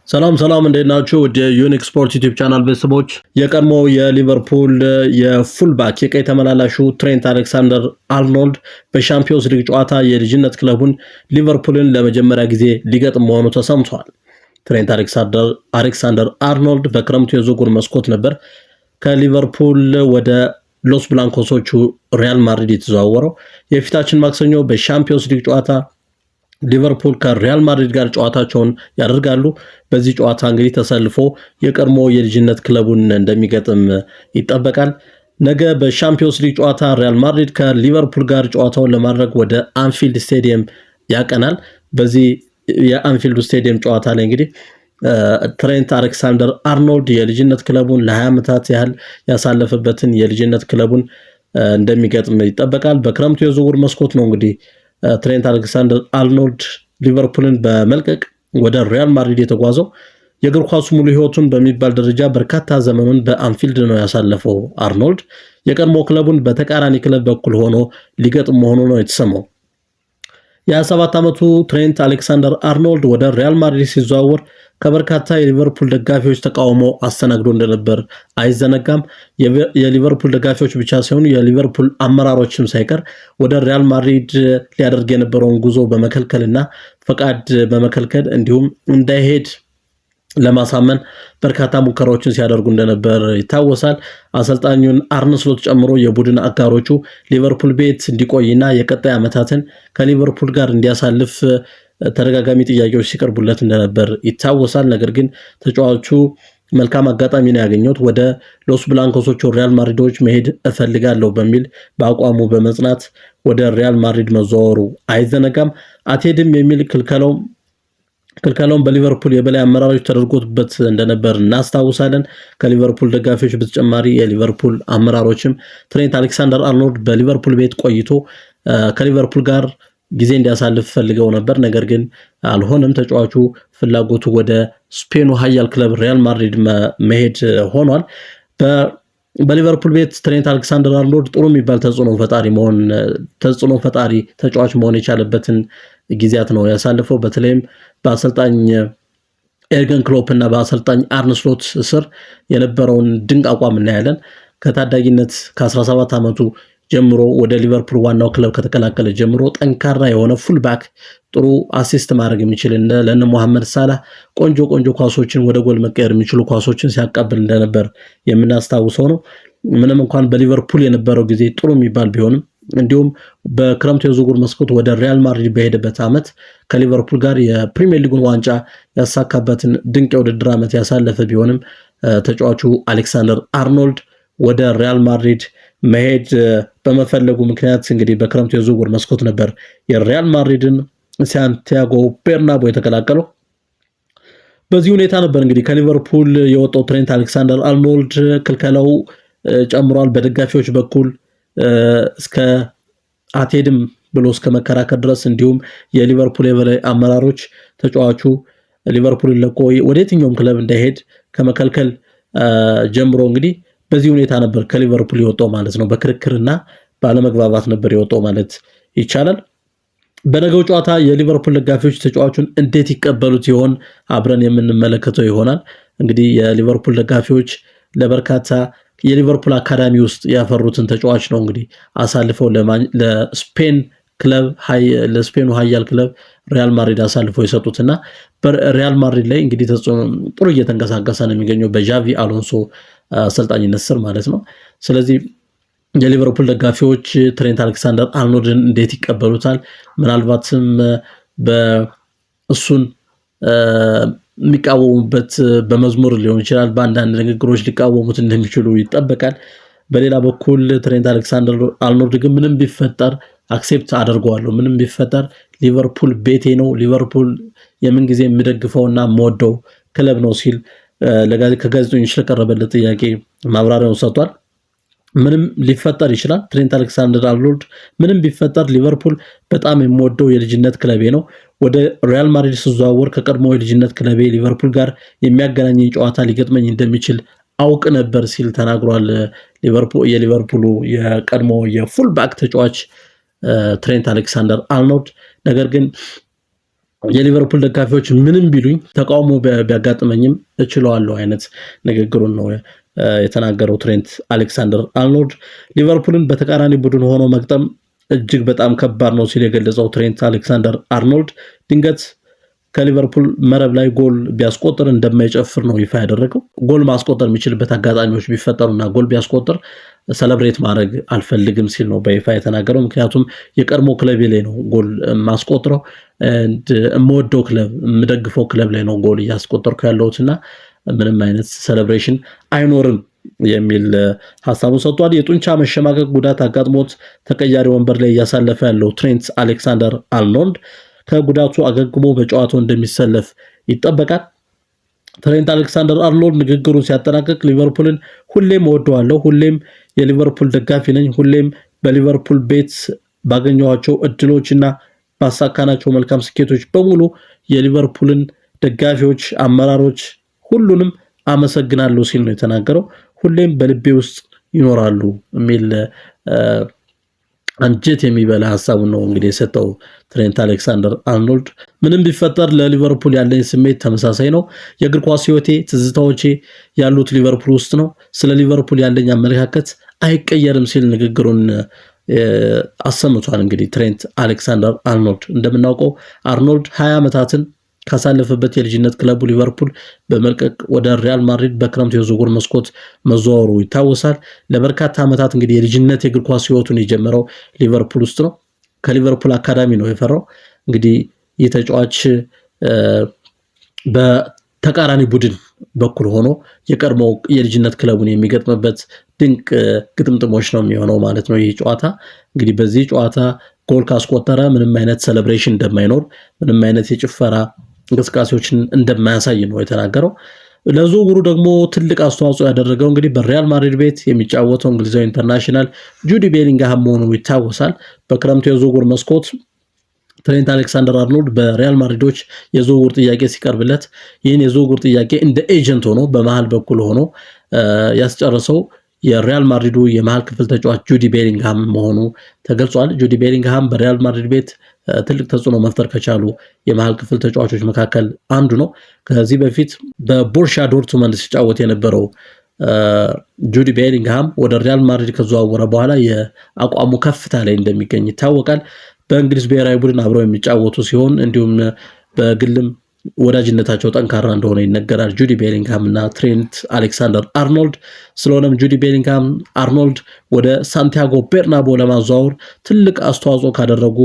ሰላም እንዴት ናችሁ? ወደ ዩኒክ ስፖርት ዩቲዩብ ቻናል ቤተሰቦች የቀድሞ የሊቨርፑል የፉልባክ የቀይ ተመላላሹ ትሬንት አሌክሳንደር አርኖልድ በሻምፒዮንስ ሊግ ጨዋታ የልጅነት ክለቡን ሊቨርፑልን ለመጀመሪያ ጊዜ ሊገጥም መሆኑ ተሰምቷል። ትሬንት አሌክሳንደር አርኖልድ በክረምቱ የዝውውር መስኮት ነበር ከሊቨርፑል ወደ ሎስ ብላንኮሶቹ ሪያል ማድሪድ የተዘዋወረው። የፊታችን ማክሰኞ በሻምፒዮንስ ሊግ ጨዋታ ሊቨርፑል ከሪያል ማድሪድ ጋር ጨዋታቸውን ያደርጋሉ። በዚህ ጨዋታ እንግዲህ ተሰልፎ የቀድሞ የልጅነት ክለቡን እንደሚገጥም ይጠበቃል። ነገ በሻምፒዮንስ ሊግ ጨዋታ ሪያል ማድሪድ ከሊቨርፑል ጋር ጨዋታውን ለማድረግ ወደ አንፊልድ ስቴዲየም ያቀናል። በዚህ የአንፊልድ ስቴዲየም ጨዋታ ላይ እንግዲህ ትሬንት አሌክሳንደር አርኖልድ የልጅነት ክለቡን ለ20 ዓመታት ያህል ያሳለፈበትን የልጅነት ክለቡን እንደሚገጥም ይጠበቃል። በክረምቱ የዝውውር መስኮት ነው እንግዲህ ትሬንት አሌክሳንደር አርኖልድ ሊቨርፑልን በመልቀቅ ወደ ሪያል ማድሪድ የተጓዘው። የእግር ኳሱ ሙሉ ህይወቱን በሚባል ደረጃ በርካታ ዘመኑን በአንፊልድ ነው ያሳለፈው። አርኖልድ የቀድሞ ክለቡን በተቃራኒ ክለብ በኩል ሆኖ ሊገጥም መሆኑ ነው የተሰማው። የ27 ዓመቱ ትሬንት አሌክሳንደር አርኖልድ ወደ ሪያል ማድሪድ ሲዘዋወር ከበርካታ የሊቨርፑል ደጋፊዎች ተቃውሞ አስተናግዶ እንደነበር አይዘነጋም። የሊቨርፑል ደጋፊዎች ብቻ ሳይሆኑ የሊቨርፑል አመራሮችም ሳይቀር ወደ ሪያል ማድሪድ ሊያደርግ የነበረውን ጉዞ በመከልከልና ፈቃድ በመከልከል እንዲሁም እንዳይሄድ ለማሳመን በርካታ ሙከራዎችን ሲያደርጉ እንደነበር ይታወሳል። አሰልጣኙን አርነ ስሎት ጨምሮ የቡድን አጋሮቹ ሊቨርፑል ቤት እንዲቆይና የቀጣይ ዓመታትን ከሊቨርፑል ጋር እንዲያሳልፍ ተደጋጋሚ ጥያቄዎች ሲቀርቡለት እንደነበር ይታወሳል። ነገር ግን ተጫዋቹ መልካም አጋጣሚ ነው ያገኘው። ወደ ሎስ ብላንኮሶቹ ሪያል ማድሪዶች መሄድ እፈልጋለሁ በሚል በአቋሙ በመጽናት ወደ ሪያል ማድሪድ መዘዋወሩ አይዘነጋም። አትሄድም የሚል ክልከላውን በሊቨርፑል የበላይ አመራሮች ተደርጎበት እንደነበር እናስታውሳለን። ከሊቨርፑል ደጋፊዎች በተጨማሪ የሊቨርፑል አመራሮችም ትሬንት አሌክሳንደር አርኖልድ በሊቨርፑል ቤት ቆይቶ ከሊቨርፑል ጋር ጊዜ እንዲያሳልፍ ፈልገው ነበር። ነገር ግን አልሆነም። ተጫዋቹ ፍላጎቱ ወደ ስፔኑ ኃያል ክለብ ሪያል ማድሪድ መሄድ ሆኗል። በሊቨርፑል ቤት ትሬንት አሌክሳንደር አርኖልድ ጥሩ የሚባል ተጽዕኖ ፈጣሪ ተጫዋች መሆን የቻለበትን ጊዜያት ነው ያሳልፈው። በተለይም በአሰልጣኝ ኤርገን ክሎፕ እና በአሰልጣኝ አርነ ስሎት ስር የነበረውን ድንቅ አቋም እናያለን። ከታዳጊነት ከ17 ዓመቱ ጀምሮ ወደ ሊቨርፑል ዋናው ክለብ ከተቀላቀለ ጀምሮ ጠንካራ የሆነ ፉልባክ፣ ጥሩ አሲስት ማድረግ የሚችል ለነ መሐመድ ሳላህ ቆንጆ ኳሶችን ወደ ጎል መቀየር የሚችሉ ኳሶችን ሲያቀብል እንደነበር የምናስታውሰው ነው። ምንም እንኳን በሊቨርፑል የነበረው ጊዜ ጥሩ የሚባል ቢሆንም እንዲሁም በክረምቱ የዝውውር መስኮት ወደ ሪያል ማድሪድ በሄደበት ዓመት ከሊቨርፑል ጋር የፕሪሚየር ሊጉን ዋንጫ ያሳካበትን ድንቅ የውድድር ዓመት ያሳለፈ ቢሆንም ተጫዋቹ አሌክሳንደር አርኖልድ ወደ ሪያል ማድሪድ መሄድ በመፈለጉ ምክንያት እንግዲህ በክረምቱ የዝውውር መስኮት ነበር የሪያል ማድሪድን ሳንቲያጎ ቤርናቦ የተቀላቀለው። በዚህ ሁኔታ ነበር እንግዲህ ከሊቨርፑል የወጣው ትሬንት አሌክሳንደር አርኖልድ ክልከላው ጨምሯል። በደጋፊዎች በኩል እስከ አትሄድም ብሎ እስከ መከራከር ድረስ እንዲሁም የሊቨርፑል የበላይ አመራሮች ተጫዋቹ ሊቨርፑልን ለቆ ወደ የትኛውም ክለብ እንዳይሄድ ከመከልከል ጀምሮ እንግዲህ በዚህ ሁኔታ ነበር ከሊቨርፑል የወጣው ማለት ነው። በክርክርና ባለመግባባት ነበር የወጣው ማለት ይቻላል። በነገው ጨዋታ የሊቨርፑል ደጋፊዎች ተጫዋቹን እንዴት ይቀበሉት ይሆን አብረን የምንመለከተው ይሆናል። እንግዲህ የሊቨርፑል ደጋፊዎች ለበርካታ የሊቨርፑል አካዳሚ ውስጥ ያፈሩትን ተጫዋች ነው እንግዲህ አሳልፈው ለስፔኑ ኃያል ክለብ ሪያል ማድሪድ አሳልፈው የሰጡትና በሪያል ማድሪድ ላይ እንግዲህ ጥሩ እየተንቀሳቀሰ ነው የሚገኘው በጃቪ አሎንሶ አሰልጣኝነት ስር ማለት ነው። ስለዚህ የሊቨርፑል ደጋፊዎች ትሬንት አሌክሳንደር አርኖልድን እንዴት ይቀበሉታል? ምናልባትም በእሱን የሚቃወሙበት በመዝሙር ሊሆን ይችላል፣ በአንዳንድ ንግግሮች ሊቃወሙት እንደሚችሉ ይጠበቃል። በሌላ በኩል ትሬንት አሌክሳንደር አርኖልድ ግን ምንም ቢፈጠር አክሴፕት አደርገዋለሁ፣ ምንም ቢፈጠር ሊቨርፑል ቤቴ ነው፣ ሊቨርፑል የምን ጊዜ የምደግፈውና የምወደው ክለብ ነው ሲል ከጋዜጠኞች ለቀረበለት ጥያቄ ማብራሪያውን ሰጥቷል። ምንም ሊፈጠር ይችላል። ትሬንት አሌክሳንደር አርኖልድ ምንም ቢፈጠር ሊቨርፑል በጣም የምወደው የልጅነት ክለቤ ነው። ወደ ሪያል ማድሪድ ስዘዋወር ከቀድሞ የልጅነት ክለቤ ሊቨርፑል ጋር የሚያገናኘኝ ጨዋታ ሊገጥመኝ እንደሚችል አውቅ ነበር ሲል ተናግሯል። የሊቨርፑሉ የቀድሞ የፉልባክ ተጫዋች ትሬንት አሌክሳንደር አርኖልድ ነገር ግን የሊቨርፑል ደጋፊዎች ምንም ቢሉኝ ተቃውሞ ቢያጋጥመኝም እችለዋለሁ አይነት ንግግሩን ነው የተናገረው ትሬንት አሌክሳንደር አርኖልድ። ሊቨርፑልን በተቃራኒ ቡድን ሆኖ መግጠም እጅግ በጣም ከባድ ነው ሲል የገለጸው ትሬንት አሌክሳንደር አርኖልድ ድንገት ከሊቨርፑል መረብ ላይ ጎል ቢያስቆጥር እንደማይጨፍር ነው ይፋ ያደረገው። ጎል ማስቆጠር የሚችልበት አጋጣሚዎች ቢፈጠሩና ጎል ቢያስቆጥር ሰለብሬት ማድረግ አልፈልግም ሲል ነው በይፋ የተናገረው። ምክንያቱም የቀድሞ ክለቤ ላይ ነው ጎል ማስቆጥረው፣ የምወደው ክለብ የምደግፈው ክለብ ላይ ነው ጎል እያስቆጠርኩ ያለሁትና ምንም አይነት ሰለብሬሽን አይኖርም የሚል ሐሳቡን ሰጥቷል። የጡንቻ መሸማቀቅ ጉዳት አጋጥሞት ተቀያሪ ወንበር ላይ እያሳለፈ ያለው ትሬንት አሌክሳንደር አርኖልድ ከጉዳቱ አገግሞ በጨዋታው እንደሚሰለፍ ይጠበቃል። ትሬንት አሌክሳንደር አርኖልድ ንግግሩን ሲያጠናቅቅ ሊቨርፑልን ሁሌም እወደዋለሁ፣ ሁሌም የሊቨርፑል ደጋፊ ነኝ፣ ሁሌም በሊቨርፑል ቤት ባገኘኋቸው እድሎችና ባሳካናቸው መልካም ስኬቶች በሙሉ የሊቨርፑልን ደጋፊዎች፣ አመራሮች ሁሉንም አመሰግናለሁ ሲል ነው የተናገረው። ሁሌም በልቤ ውስጥ ይኖራሉ የሚል አንጀት የሚበላ ሐሳቡን ነው እንግዲህ የሰጠው ትሬንት አሌክሳንደር አርኖልድ። ምንም ቢፈጠር ለሊቨርፑል ያለኝ ስሜት ተመሳሳይ ነው። የእግር ኳስ ህይወቴ ትዝታዎቼ ያሉት ሊቨርፑል ውስጥ ነው። ስለ ሊቨርፑል ያለኝ አመለካከት አይቀየርም ሲል ንግግሩን አሰምቷል። እንግዲህ ትሬንት አሌክሳንደር አርኖልድ እንደምናውቀው አርኖልድ 20 ዓመታትን ካሳለፈበት የልጅነት ክለቡ ሊቨርፑል በመልቀቅ ወደ ሪያል ማድሪድ በክረምት የዝውውር መስኮት መዘዋወሩ ይታወሳል። ለበርካታ ዓመታት እንግዲህ የልጅነት የእግር ኳስ ህይወቱን የጀመረው ሊቨርፑል ውስጥ ነው። ከሊቨርፑል አካዳሚ ነው የፈራው። እንግዲህ ይህ ተጫዋች በተቃራኒ ቡድን በኩል ሆኖ የቀድሞ የልጅነት ክለቡን የሚገጥምበት ድንቅ ግጥምጥሞች ነው የሚሆነው ማለት ነው። ይህ ጨዋታ እንግዲህ በዚህ ጨዋታ ጎል ካስቆጠረ ምንም አይነት ሴሌብሬሽን እንደማይኖር፣ ምንም አይነት የጭፈራ እንቅስቃሴዎችን እንደማያሳይ ነው የተናገረው። ለዝውውሩ ደግሞ ትልቅ አስተዋጽኦ ያደረገው እንግዲህ በሪያል ማድሪድ ቤት የሚጫወተው እንግሊዛዊ ኢንተርናሽናል ጁዲ ቤሊንግሃም መሆኑ ይታወሳል። በክረምቱ የዝውውር መስኮት ትሬንት አሌክሳንደር አርኖልድ በሪያል ማድሪዶች የዝውውር ጥያቄ ሲቀርብለት ይህን የዝውውር ጥያቄ እንደ ኤጀንት ሆኖ በመሃል በኩል ሆኖ ያስጨረሰው የሪያል ማድሪዱ የመሃል ክፍል ተጫዋች ጁዲ ቤሊንግሃም መሆኑ ተገልጿል። ጁዲ ቤሊንግሃም በሪያል ማድሪድ ቤት ትልቅ ተጽዕኖ መፍጠር ከቻሉ የመሃል ክፍል ተጫዋቾች መካከል አንዱ ነው። ከዚህ በፊት በቦሩሲያ ዶርትመንድ ሲጫወት የነበረው ጁዲ ቤሊንግሃም ወደ ሪያል ማድሪድ ከዘዋወረ በኋላ የአቋሙ ከፍታ ላይ እንደሚገኝ ይታወቃል። በእንግሊዝ ብሔራዊ ቡድን አብረው የሚጫወቱ ሲሆን እንዲሁም በግልም ወዳጅነታቸው ጠንካራ እንደሆነ ይነገራል። ጁዲ ቤሊንግሃም እና ትሬንት አሌክሳንደር አርኖልድ። ስለሆነም ጁዲ ቤሊንግሃም አርኖልድ ወደ ሳንቲያጎ ቤርናቦ ለማዘዋወር ትልቅ አስተዋጽኦ ካደረጉ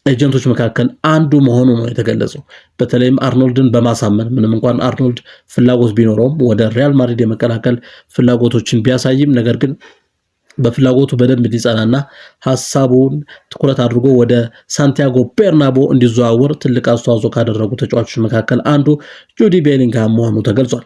ኤጀንቶች መካከል አንዱ መሆኑ ነው የተገለጸው። በተለይም አርኖልድን በማሳመን ምንም እንኳን አርኖልድ ፍላጎት ቢኖረውም ወደ ሪያል ማድሪድ የመቀላቀል ፍላጎቶችን ቢያሳይም ነገር ግን በፍላጎቱ በደንብ እንዲጸናና ሐሳቡን ትኩረት አድርጎ ወደ ሳንቲያጎ ቤርናቦ እንዲዘዋወር ትልቅ አስተዋጽኦ ካደረጉ ተጫዋቾች መካከል አንዱ ጁዲ ቤሊንግሃም መሆኑ ተገልጿል።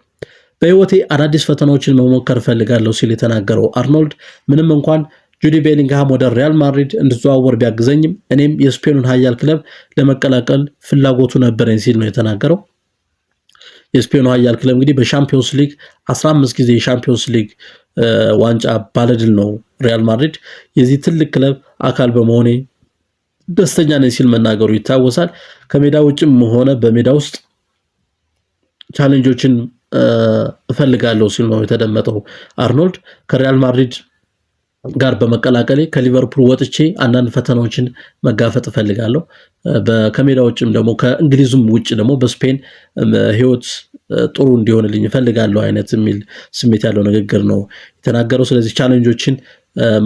በህይወቴ አዳዲስ ፈተናዎችን መሞከር ፈልጋለሁ ሲል የተናገረው አርኖልድ ምንም እንኳን ጁዲ ቤሊንግሃም ወደ ሪያል ማድሪድ እንዲዘዋወር ቢያግዘኝም እኔም የስፔኑን ኃያል ክለብ ለመቀላቀል ፍላጎቱ ነበረኝ ሲል ነው የተናገረው። የስፔኑ ኃያል ክለብ እንግዲህ በሻምፒዮንስ ሊግ 15 ጊዜ የሻምፒዮንስ ሊግ ዋንጫ ባለድል ነው ሪያል ማድሪድ። የዚህ ትልቅ ክለብ አካል በመሆኔ ደስተኛ ነኝ ሲል መናገሩ ይታወሳል። ከሜዳ ውጭም ሆነ በሜዳ ውስጥ ቻሌንጆችን እፈልጋለሁ ሲል ነው የተደመጠው አርኖልድ። ከሪያል ማድሪድ ጋር በመቀላቀሌ ከሊቨርፑል ወጥቼ አንዳንድ ፈተናዎችን መጋፈጥ እፈልጋለሁ። ከሜዳ ውጭም ደግሞ ከእንግሊዝም ውጭ ደግሞ በስፔን ህይወት ጥሩ እንዲሆንልኝ እፈልጋለሁ አይነት የሚል ስሜት ያለው ንግግር ነው የተናገረው። ስለዚህ ቻሌንጆችን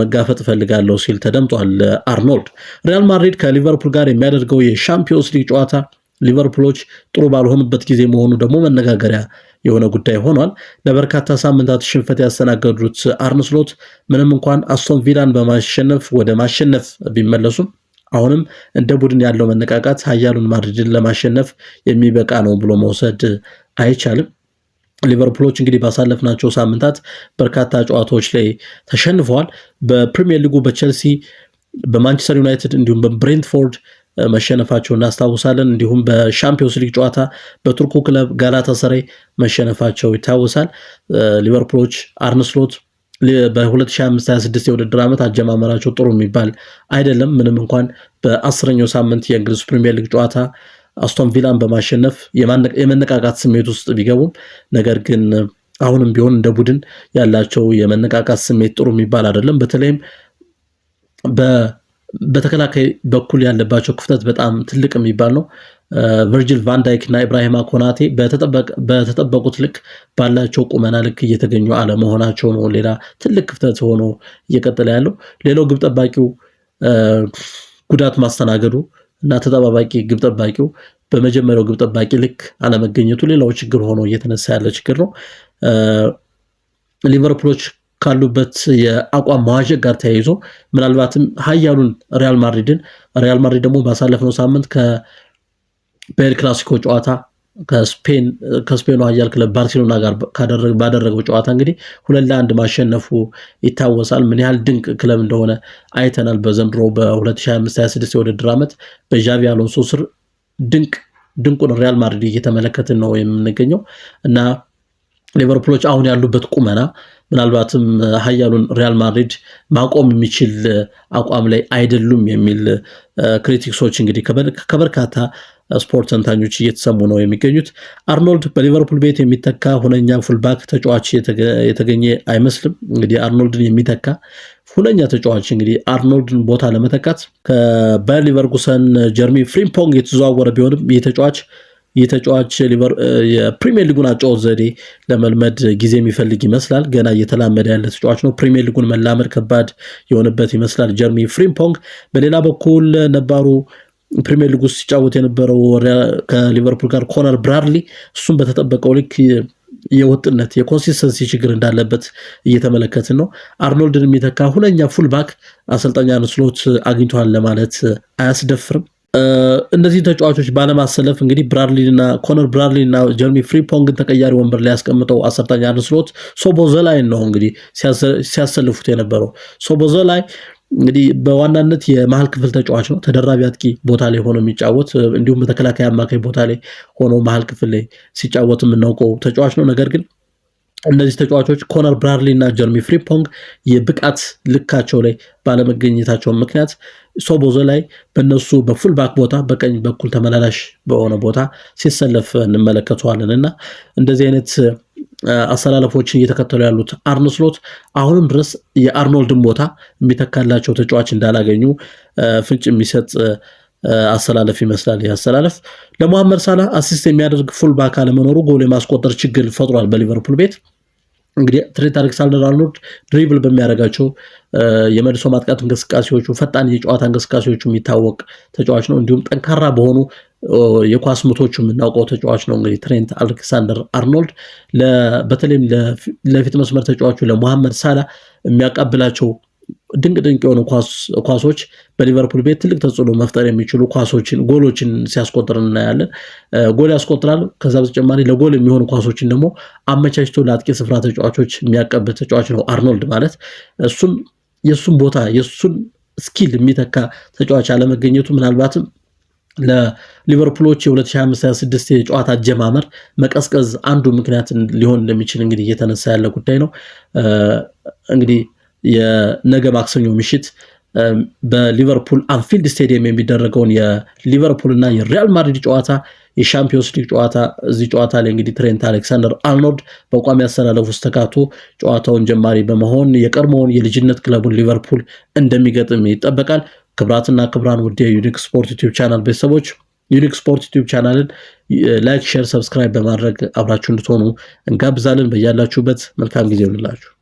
መጋፈጥ እፈልጋለሁ ሲል ተደምጧል አርኖልድ። ሪያል ማድሪድ ከሊቨርፑል ጋር የሚያደርገው የሻምፒዮንስ ሊግ ጨዋታ ሊቨርፑሎች ጥሩ ባልሆኑበት ጊዜ መሆኑ ደግሞ መነጋገሪያ የሆነ ጉዳይ ሆኗል። ለበርካታ ሳምንታት ሽንፈት ያስተናገዱት አርነ ስሎት ምንም እንኳን አስቶን ቪላን በማሸነፍ ወደ ማሸነፍ ቢመለሱም አሁንም እንደ ቡድን ያለው መነቃቃት ኃያሉን ማድሪድን ለማሸነፍ የሚበቃ ነው ብሎ መውሰድ አይቻልም። ሊቨርፑሎች እንግዲህ ባሳለፍናቸው ሳምንታት በርካታ ጨዋታዎች ላይ ተሸንፈዋል። በፕሪሚየር ሊጉ በቼልሲ፣ በማንቸስተር ዩናይትድ እንዲሁም በብሬንትፎርድ መሸነፋቸው እናስታውሳለን። እንዲሁም በሻምፒዮንስ ሊግ ጨዋታ በቱርኩ ክለብ ጋላታሳራይ መሸነፋቸው ይታወሳል። ሊቨርፑሎች አርነ ስሎት በ2025-26 የውድድር ዓመት አጀማመራቸው ጥሩ የሚባል አይደለም። ምንም እንኳን በ10ኛው ሳምንት የእንግሊዝ ፕሪሚየር ሊግ ጨዋታ አስቶን ቪላን በማሸነፍ የመነቃቃት ስሜት ውስጥ ቢገቡም ነገር ግን አሁንም ቢሆን እንደ ቡድን ያላቸው የመነቃቃት ስሜት ጥሩ የሚባል አይደለም። በተለይም በተከላካይ በኩል ያለባቸው ክፍተት በጣም ትልቅ የሚባል ነው። ቨርጂል ቫን ዳይክ እና ኢብራሂማ ኮናቴ በተጠበቁት ልክ ባላቸው ቁመና ልክ እየተገኙ አለመሆናቸው ነው ሌላ ትልቅ ክፍተት ሆኖ እየቀጠለ ያለው። ሌላው ግብ ጠባቂው ጉዳት ማስተናገዱ እና ተጠባባቂ ግብ ጠባቂው በመጀመሪያው ግብ ጠባቂ ልክ አለመገኘቱ ሌላው ችግር ሆኖ እየተነሳ ያለ ችግር ነው። ሊቨርፑሎች ካሉበት የአቋም መዋዠቅ ጋር ተያይዞ ምናልባትም ሀያሉን ሪያል ማድሪድ ደግሞ ባሳለፍነው ሳምንት ከኤል ክላሲኮ ጨዋታ ከስፔኑ ሀያል ክለብ ባርሴሎና ጋር ባደረገው ጨዋታ እንግዲህ 2-1 ማሸነፉ ይታወሳል። ምን ያህል ድንቅ ክለብ እንደሆነ አይተናል። በዘንድሮ በ2025-26 የውድድር ዓመት በዣቪ አሎንሶ ስር ድንቁን ሪያል ማድሪድ እየተመለከትን ነው የምንገኘው እና ሊቨርፑሎች አሁን ያሉበት ቁመና ምናልባትም ሀያሉን ሪያል ማድሪድ ማቆም የሚችል አቋም ላይ አይደሉም የሚል ክሪቲክሶች እንግዲህ ከበርካታ ስፖርት ተንታኞች እየተሰሙ ነው የሚገኙት። አርኖልድ በሊቨርፑል ቤት የሚተካ ሁነኛ ፉልባክ ተጫዋች የተገኘ አይመስልም። እንግዲህ አርኖልድን የሚተካ ሁነኛ ተጫዋች እንግዲህ አርኖልድን ቦታ ለመተካት ከባየር ሊቨርኩሰን ጀርሚ ፍሪምፖንግ የተዘዋወረ ቢሆንም ይህ ተጫዋች የፕሪሚየር ሊጉን አጨዋወት ዘዴ ለመልመድ ጊዜ የሚፈልግ ይመስላል። ገና እየተላመደ ያለ ተጫዋች ነው። ፕሪሚየር ሊጉን መላመድ ከባድ የሆነበት ይመስላል ጀርሚ ፍሪምፖንግ። በሌላ በኩል ነባሩ ፕሪሚየር ሊግ ውስጥ ሲጫወት የነበረው ከሊቨርፑል ጋር ኮነር ብራድሊ እሱም በተጠበቀው ልክ የወጥነት የኮንሲስተንሲ ችግር እንዳለበት እየተመለከትን ነው። አርኖልድን የሚተካ ሁነኛ ፉልባክ አሰልጣኝ አርነ ስሎት አግኝቷል ለማለት አያስደፍርም። እነዚህ ተጫዋቾች ባለማሰለፍ እንግዲህ ኮነር ብራድሊ እና ጀርሚ ፍሪምፖንግን ተቀያሪ ወንበር ላይ ያስቀምጠው አሰልጣኝ አርነ ስሎት ሶቦዘላይ ነው እንግዲህ ሲያሰልፉት የነበረው። ሶቦዘላይ እንግዲህ በዋናነት የመሃል ክፍል ተጫዋች ነው። ተደራቢ አጥቂ ቦታ ላይ ሆኖ የሚጫወት እንዲሁም በተከላካይ አማካይ ቦታ ላይ ሆኖ መሃል ክፍል ላይ ሲጫወት የምናውቀው ተጫዋች ነው። ነገር ግን እነዚህ ተጫዋቾች ኮነር ብራድሊ እና ጀርሚ ፍሪምፖንግ የብቃት ልካቸው ላይ ባለመገኘታቸው ምክንያት ሶቦዘላይ በነሱ በፉልባክ ቦታ በቀኝ በኩል ተመላላሽ በሆነ ቦታ ሲሰለፍ እንመለከተዋለን እና እንደዚህ አይነት አሰላለፎችን እየተከተሉ ያሉት አርነ ስሎት አሁንም ድረስ የአርኖልድን ቦታ የሚተካላቸው ተጫዋች እንዳላገኙ ፍንጭ የሚሰጥ አሰላለፍ ይመስላል። አሰላለፍ ለሙሐመድ ሳላህ አሲስት የሚያደርግ ፉልባክ አለመኖሩ ጎል የማስቆጠር ችግር ፈጥሯል በሊቨርፑል ቤት። እንግዲህ ትሬንት አሌክሳንደር-አርኖልድ ድሪብል በሚያደርጋቸው የመልሶ ማጥቃት እንቅስቃሴዎቹ ፈጣን የጨዋታ እንቅስቃሴዎቹ የሚታወቅ ተጫዋች ነው። እንዲሁም ጠንካራ በሆኑ የኳስ ምቶቹ የምናውቀው ተጫዋች ነው። እንግዲህ ትሬንት አሌክሳንደር-አርኖልድ በተለይም ለፊት መስመር ተጫዋቹ ለሙሐመድ ሳላህ የሚያቀብላቸው ድንቅ የሆኑ ኳሶች በሊቨርፑል ቤት ትልቅ ተጽዕኖ መፍጠር የሚችሉ ጎሎችን ሲያስቆጥር እናያለን። ጎል ያስቆጥራል። ከዛ በተጨማሪ ለጎል የሚሆኑ ኳሶችን ደግሞ አመቻችቶ ለአጥቂ ስፍራ ተጫዋቾች የሚያቀብል ተጫዋች ነው አርኖልድ ማለት። የሱን ቦታ የሱን ስኪል የሚተካ ተጫዋች አለመገኘቱ ምናልባትም ለሊቨርፑሎች የ2025-26 የጨዋታ አጀማመር መቀዝቀዝ አንዱ ምክንያት ሊሆን እንደሚችል እንግዲህ እየተነሳ ያለ ጉዳይ ነው። እንግዲህ የነገ ማክሰኞ ምሽት በሊቨርፑል አንፊልድ ስቴዲየም የሚደረገውን የሊቨርፑል እና የሪያል ማድሪድ ጨዋታ የሻምፒዮንስ ሊግ ጨዋታ እዚህ ጨዋታ ላይ እንግዲህ ትሬንት አሌክሳንደር-አርኖልድ በቋሚ አሰላለፍ ውስጥ ተካቶ ጨዋታውን ጀማሪ በመሆን የቀድሞውን የልጅነት ክለቡን ሊቨርፑል እንደሚገጥም ይጠበቃል። ክብራትና ክብራን ውድ የዩኒክ ስፖርት ዩቲዩብ ቻናል ቤተሰቦች ዩኒክ ስፖርት ዩቲዩብ ቻናልን ላይክ፣ ሼር፣ ሰብስክራይብ በማድረግ አብራችሁ እንድትሆኑ እንጋብዛለን። በያላችሁበት መልካም ጊዜ ይሁንላችሁ።